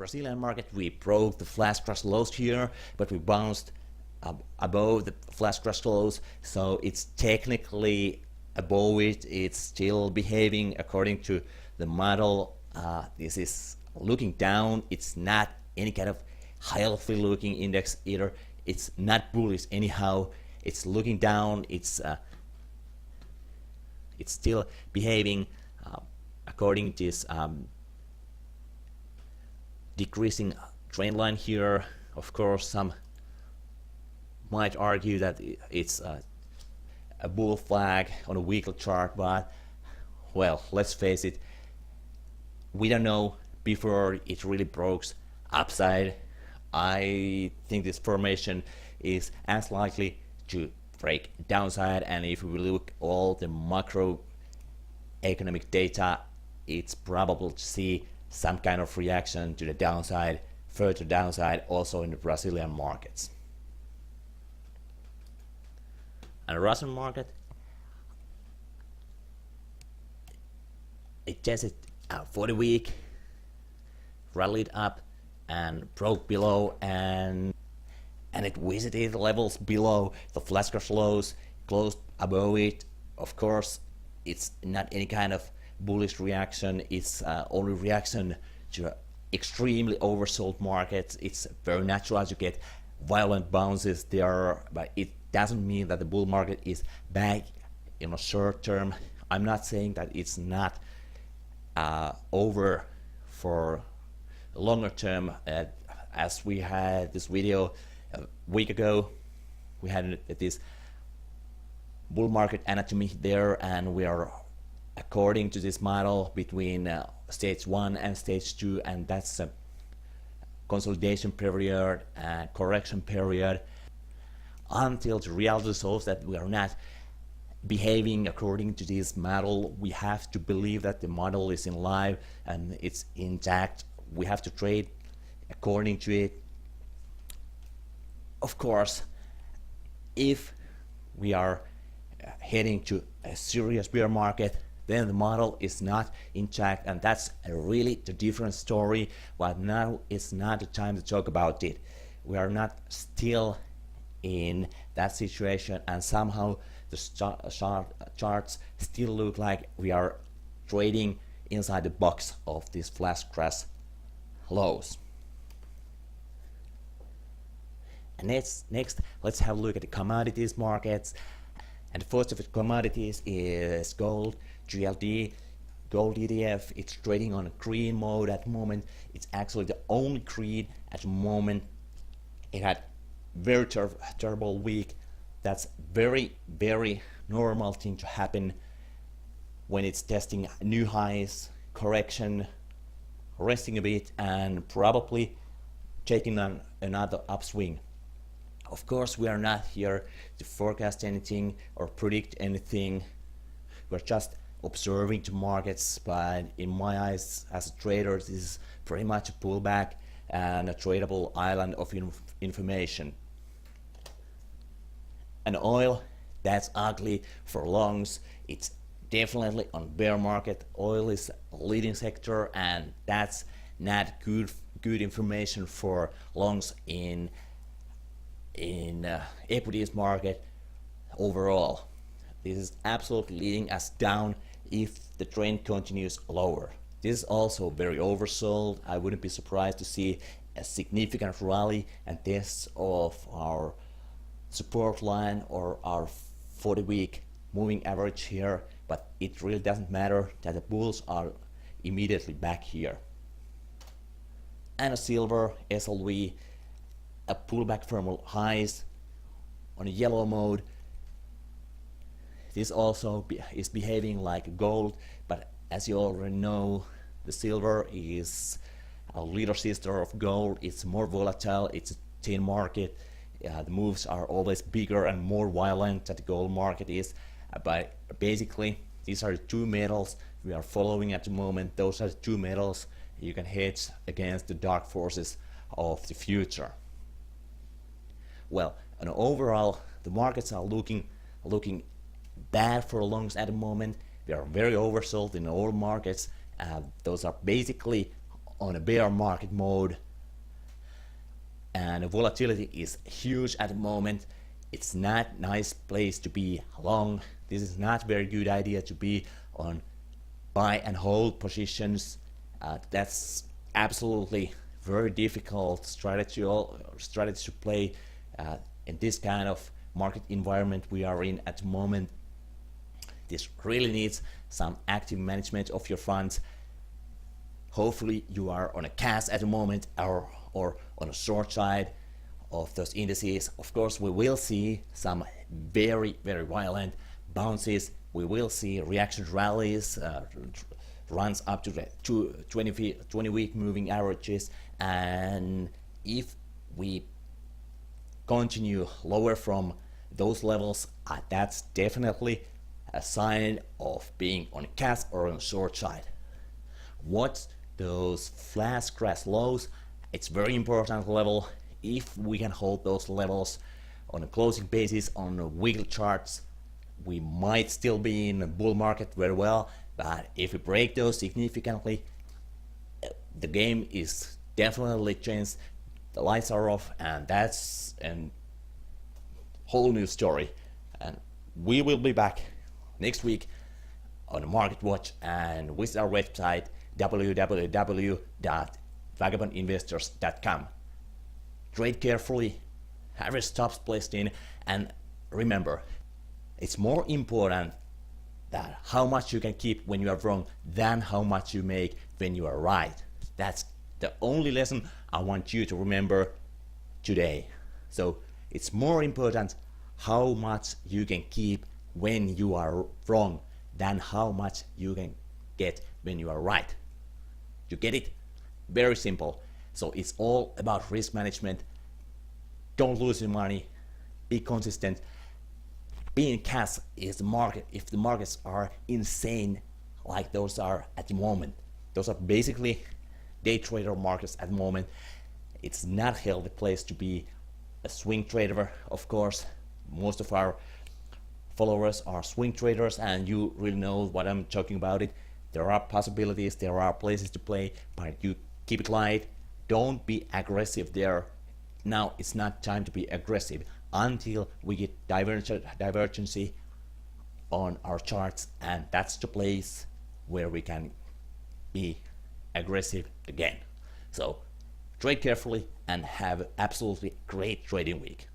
Brazilian market, we broke the flash crash lows here, but we bounced above the flash crash lows, so it's technically above it. It's still behaving according to the model. This is looking down. It's not any kind of healthy looking index either. It's not bullish anyhow. It's looking down. It's still behaving according to this decreasing trend line here. Of course, some might argue that it's a bull flag on a weekly chart, but well, let's face it, we don't know before it really broke upside. I think this formation is as likely to break downside, and if we look all the macroeconomic data, it's probable to see some kind of reaction to the downside, further downside, also in the Brazilian markets. And the Russian market, it tested for the week, rallied up and broke below, and it visited levels below the flash crash lows, closed above it. Of course, it's not any kind of bullish reaction. It's only reaction to extremely oversold markets. It's very natural to get violent bounces there, but it doesn't mean that the bull market is back in a short term. I'm not saying that it's not over for longer term. As we had this video a week ago, we had this bull market anatomy there, and we are according to this model between stage 1 and stage 2, and that's a consolidation period and correction period until the reality shows that we are not behaving according to this model. We have to believe that the model is in live and it's intact. We have to trade according to it. Of course, if we are heading to a serious bear market, then the model is not intact, and that's really the different story. But now it's not the time to talk about it. We are not still in that situation, and somehow the charts still look like we are trading inside the box of these flash crash lows. And next, let's have a look at the commodities markets. And the first of the commodities is gold, GLD, gold ETF. It's trading on a green mode at the moment. It's actually the only green at the moment. It had very terrible week. That's very normal thing to happen when it's testing new highs, correction, resting a bit, and probably taking on another upswing. Of course, we are not here to forecast anything or predict anything. We're just observing the markets, but in my eyes as a trader, this is pretty much a pullback and a tradable island of information. And oil, that's ugly for longs. It's definitely on bear market. Oil is a leading sector, and that's not good information for longs in equities market overall. This is absolutely leading us down if the trend continues lower. This is also very oversold. I wouldn't be surprised to see a significant rally and tests of our support line or our 40-week moving average here, but it really doesn't matter that the bulls are immediately back here. And a silver, SLV, a pullback from highs on a yellow mode. This also is behaving like gold, but as you already know, the silver is a little sister of gold. It's more volatile, it's a thin market. The moves are always bigger and more violent than the gold market is. But basically, these are the two metals we are following at the moment. Those are the two metals you can hedge against the dark forces of the future. Well, and overall, the markets are looking bad for longs at the moment. We are very oversold in all markets. Those are basically on a bear market mode, and the volatility is huge at the moment. It's not a nice place to be long. This is not a very good idea to be on buy and hold positions. That's absolutely very difficult strategy to play in this kind of market environment we are in at the moment. This really needs some active management of your funds. Hopefully you are on a cash at the moment, or on a short side of those indices. Of course, we will see some very violent bounces. We will see reaction rallies, runs up to the 20-week moving averages, and if we continue lower from those levels, that's definitely a sign of being on a cash or on a short side. Watch those flash crash lows. It's very important level. If we can hold those levels on a closing basis on the weekly charts, we might still be in a bull market very well, but if we break those significantly, the game is definitely changed. The lights are off, and that's a whole new story. And we will be back next week on Market Watch and visit our website www.vagabondinvestors.com. Trade carefully, have your stops placed in, and remember, it's more important that how much you can keep when you are wrong than how much you make when you are right. That's the only lesson I want you to remember today. So it's more important how much you can keep when you are wrong than how much you can get when you are right. You get it? Very simple. So it's all about risk management. Don't lose your money. Be consistent. Be in cash is the market. If the markets are insane like those are at the moment, those are basically day trader markets at the moment. It's not a healthy place to be a swing trader. Of course, most of our followers are swing traders, and you really know what I'm talking about. It. There are possibilities, there are places to play, but you keep it light. Don't be aggressive there. Now it's not time to be aggressive until we get divergency on our charts, and that's the place where we can be aggressive again. So trade carefully and have absolutely great trading week.